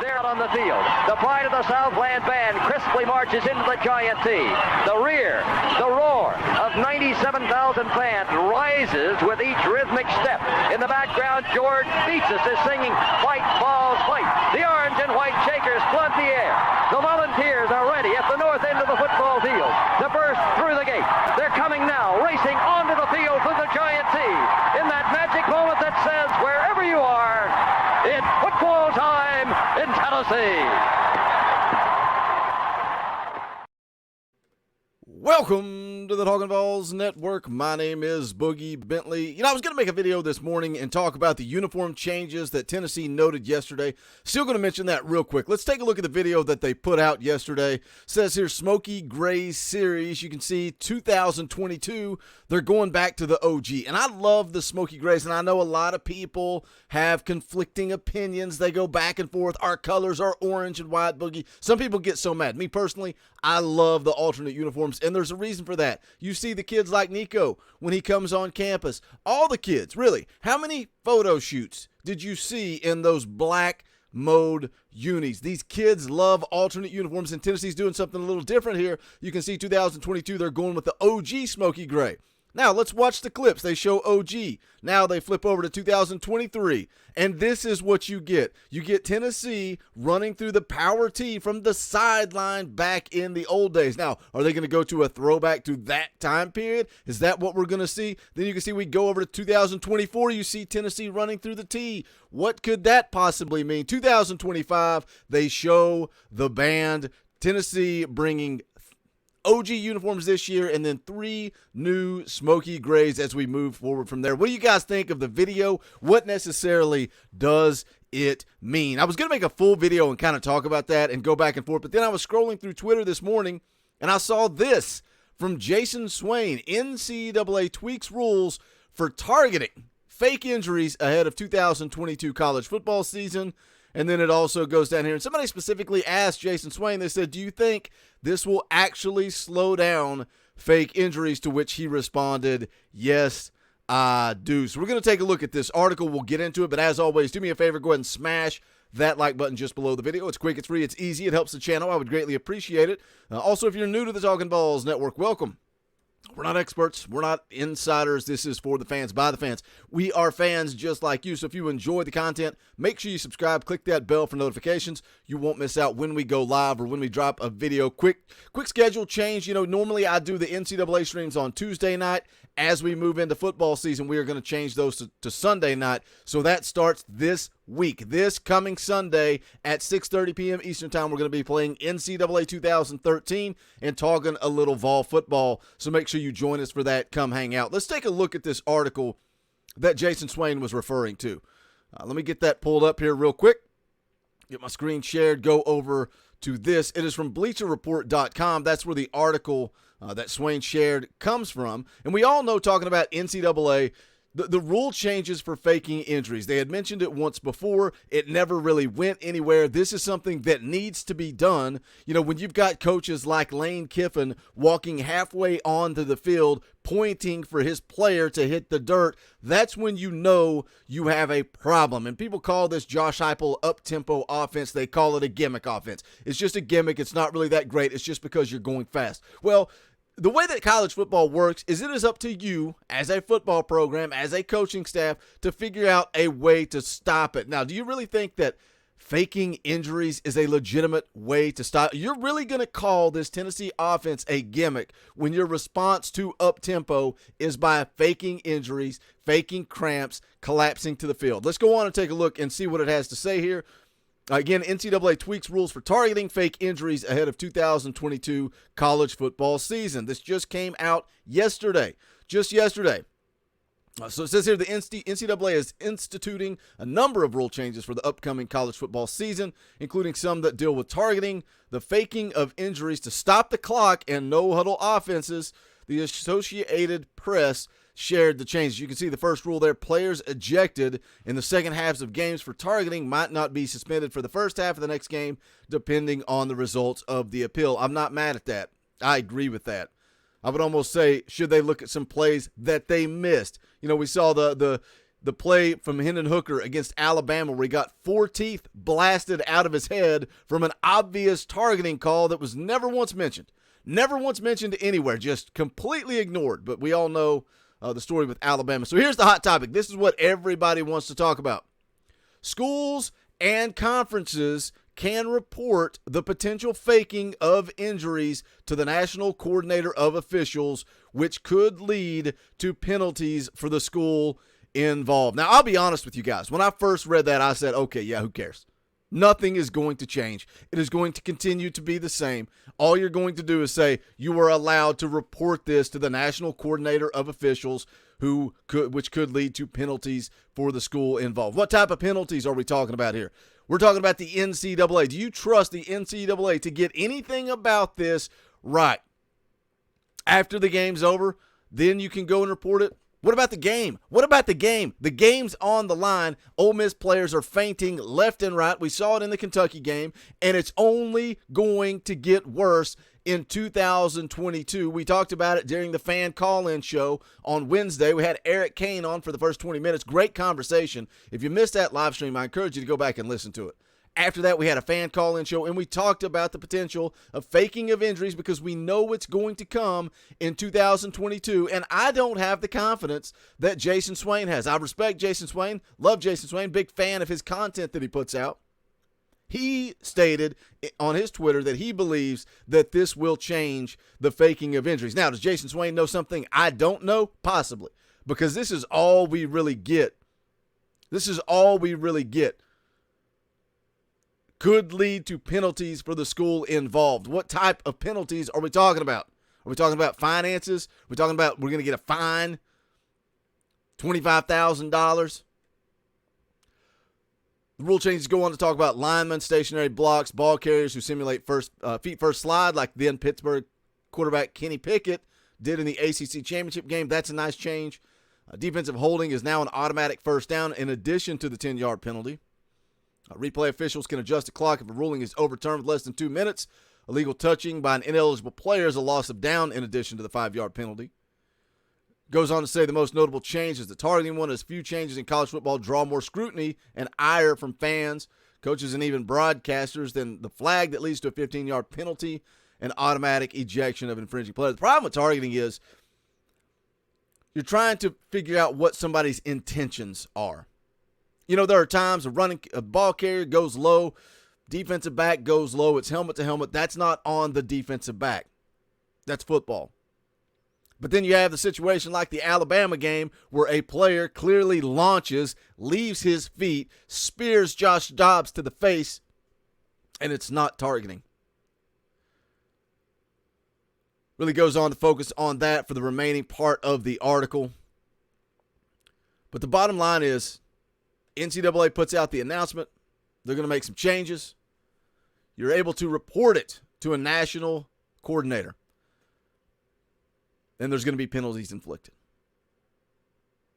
There on the field, the pride of the Southland band crisply marches into the giant T. The rear, the roar of 97,000 fans rises with each rhythmic step. In the background, George Beaches is singing "Fight, Balls, Fight." The orange and white Shakers flood the air. The volunteers are ready at the north end of the football field to burst through the gate. They're coming now, racing onto the field through the giant T. In that magic moment that says, wherever you are, it's football time in Tennessee. Welcome to the Talkin VAWLS Network. My name is Boogie Bentley. I was going to make a video this morning and talk about the uniform changes that Tennessee noted yesterday. Still going to mention that real quick. Let's take a look at the video that they put out yesterday. It says here, Smoky Gray Series. You can see 2022, they're going back to the OG. And I love the Smoky Grays, and I know a lot of people have conflicting opinions. They go back and forth. Our colors are orange and white, Boogie. Some people get so mad. Me personally, I love the alternate uniforms, and there's a reason for that. You see the kids like Nico when he comes on campus. All the kids, really. How many photo shoots did you see in those black mode unis? These kids love alternate uniforms, and Tennessee's doing something a little different here. You can see 2022, they're going with the OG Smoky Gray. Now, let's watch the clips. They show OG. Now they flip over to 2023, and this is what you get. You get Tennessee running through the power T from the sideline back in the old days. Now, are they going to go to a throwback to that time period? Is that what we're going to see? Then you can see we go over to 2024. You see Tennessee running through the T. What could that possibly mean? 2025, they show the band. Tennessee bringing OG uniforms this year, and then 3 new Smoky Grays as we move forward from there. What do you guys think of the video? What necessarily does it mean? I was going to make a full video and kind of talk about that and go back and forth, but then I was scrolling through Twitter this morning, and I saw this from Jason Swain. NCAA tweaks rules for targeting fake injuries ahead of 2022 college football season. And then it also goes down here, and somebody specifically asked Jason Swain, they said, do you think this will actually slow down fake injuries? To which he responded, yes, I do. So we're going to take a look at this article. We'll get into it, but as always, do me a favor, go ahead and smash that like button just below the video. It's quick, it's free, it's easy, it helps the channel. I would greatly appreciate it. Also, if you're new to the Talkin VAWLS Network, welcome. We're not experts. We're not insiders. This is for the fans, by the fans. We are fans just like you. So if you enjoy the content, make sure you subscribe. Click that bell for notifications. You won't miss out when we go live or when we drop a video. Quick schedule change. Normally I do the NCAA streams on Tuesday night. As we move into football season, we are going to change those to Sunday night. So that starts this week. This coming Sunday at 6:30 p.m. Eastern Time, we're going to be playing NCAA 2013 and talking a little Vol football. So make sure you join us for that. Come hang out. Let's take a look at this article that Jason Swain was referring to. Let me get that pulled up here real quick. Get my screen shared. Go over to this. It is from BleacherReport.com. That's where the article that Swain shared comes from. And we all know, talking about NCAA, the rule changes for faking injuries. They had mentioned it once before. It never really went anywhere. This is something that needs to be done. When you've got coaches like Lane Kiffin walking halfway onto the field, pointing for his player to hit the dirt, that's when you know you have a problem. And people call this Josh Heupel up-tempo offense. They call it a gimmick offense. It's just a gimmick. It's not really that great. It's just because you're going fast. Well, the way that college football works is it is up to you as a football program, as a coaching staff, to figure out a way to stop it. Now, do you really think that faking injuries is a legitimate way to stop? You're really going to call this Tennessee offense a gimmick when your response to up-tempo is by faking injuries, faking cramps, collapsing to the field? Let's go on and take a look and see what it has to say here. Again, NCAA tweaks rules for targeting fake injuries ahead of 2022 college football season. This just came out yesterday, just yesterday. So it says here the NCAA is instituting a number of rule changes for the upcoming college football season, including some that deal with targeting, the faking of injuries to stop the clock, and no-huddle offenses. The Associated Press shared the changes. You can see the first rule there: players ejected in the second halves of games for targeting might not be suspended for the first half of the next game, depending on the results of the appeal. I'm not mad at that. I agree with that. I would almost say, should they look at some plays that they missed? We saw the the play from Hendon Hooker against Alabama where he got 4 teeth blasted out of his head from an obvious targeting call that was never once mentioned. Never once mentioned anywhere, just completely ignored. But we all know the story with Alabama. So here's the hot topic. This is what everybody wants to talk about. Schools and conferences can report the potential faking of injuries to the National Coordinator of Officials, which could lead to penalties for the school involved. Now, I'll be honest with you guys. When I first read that, I said, okay, yeah, who cares? Nothing is going to change. It is going to continue to be the same. All you're going to do is say you are allowed to report this to the National Coordinator of Officials, which could lead to penalties for the school involved. What type of penalties are we talking about here? We're talking about the NCAA. Do you trust the NCAA to get anything about this right? After the game's over, then you can go and report it. What about the game? What about the game? The game's on the line. Ole Miss players are fainting left and right. We saw it in the Kentucky game, and it's only going to get worse in 2022. We talked about it during the fan call-in show on Wednesday. We had Eric Kane on for the first 20 minutes. Great conversation. If you missed that live stream, I encourage you to go back and listen to it. After that, we had a fan call-in show, and we talked about the potential of faking of injuries because we know it's going to come in 2022, and I don't have the confidence that Jason Swain has. I respect Jason Swain, love Jason Swain, big fan of his content that he puts out. He stated on his Twitter that he believes that this will change the faking of injuries. Now, does Jason Swain know something I don't know? Possibly, because this is all we really get. This is all we really get. Could lead to penalties for the school involved. What type of penalties are we talking about? Are we talking about finances? Are we talking about we're going to get a fine? $25,000? The rule changes go on to talk about linemen, stationary blocks, ball carriers who simulate feet first slide like then Pittsburgh quarterback Kenny Pickett did in the ACC championship game. That's a nice change. Defensive holding is now an automatic first down in addition to the 10-yard penalty. Replay officials can adjust the clock if a ruling is overturned with less than 2 minutes. Illegal touching by an ineligible player is a loss of down in addition to the 5-yard penalty. Goes on to say the most notable change is the targeting one, as few changes in college football draw more scrutiny and ire from fans, coaches, and even broadcasters than the flag that leads to a 15-yard penalty and automatic ejection of infringing players. The problem with targeting is you're trying to figure out what somebody's intentions are. You know, there are times a ball carrier goes low, defensive back goes low, it's helmet to helmet. That's not on the defensive back. That's football. But then you have the situation like the Alabama game where a player clearly launches, leaves his feet, spears Josh Dobbs to the face, and it's not targeting. Really goes on to focus on that for the remaining part of the article. But the bottom line is, NCAA puts out the announcement. They're going to make some changes. You're able to report it to a national coordinator. And there's going to be penalties inflicted.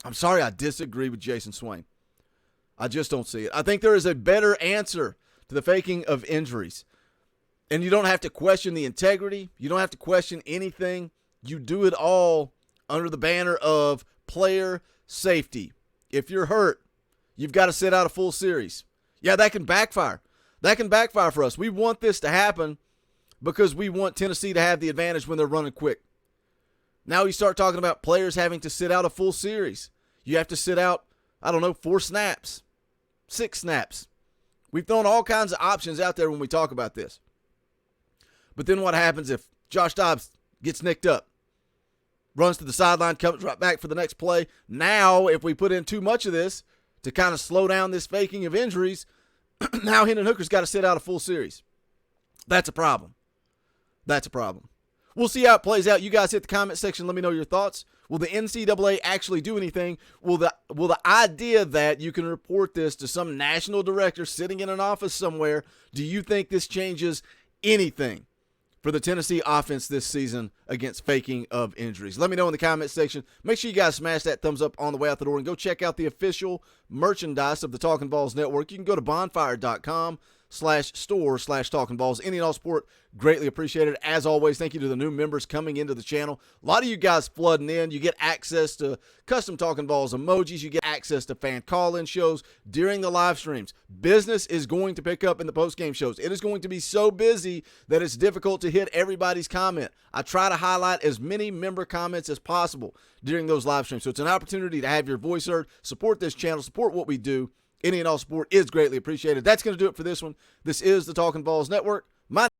I'm sorry, I disagree with Jason Swain. I just don't see it. I think there is a better answer to the faking of injuries. And you don't have to question the integrity. You don't have to question anything. You do it all under the banner of player safety. If you're hurt, you've got to sit out a full series. Yeah, that can backfire. That can backfire for us. We want this to happen because we want Tennessee to have the advantage when they're running quick. Now you start talking about players having to sit out a full series. You have to sit out, 4 snaps, 6 snaps. We've thrown all kinds of options out there when we talk about this. But then what happens if Josh Dobbs gets nicked up, runs to the sideline, comes right back for the next play? Now, if we put in too much of this to kind of slow down this faking of injuries, now Hendon Hooker's got to sit out a full series. That's a problem. That's a problem. We'll see how it plays out. You guys hit the comment section. Let me know your thoughts. Will the NCAA actually do anything? Will the idea that you can report this to some national director sitting in an office somewhere, do you think this changes anything for the Tennessee offense this season against faking of injuries? Let me know in the comment section. Make sure you guys smash that thumbs up on the way out the door and go check out the official merchandise of the Talkin' VAWLS Network. You can go to bonfire.com/ youtube.com/store/talkinballs. Any and all support, greatly appreciated. As always, thank you to the new members coming into the channel. A lot of you guys flooding in. You get access to custom Talkin' Balls emojis. You get access to fan call-in shows during the live streams. Business is going to pick up in the post-game shows. It is going to be so busy that it's difficult to hit everybody's comment. I try to highlight as many member comments as possible during those live streams. So it's an opportunity to have your voice heard, support this channel, support what we do. Any and all support is greatly appreciated. That's going to do it for this one. This is the Talkin' Balls Network. My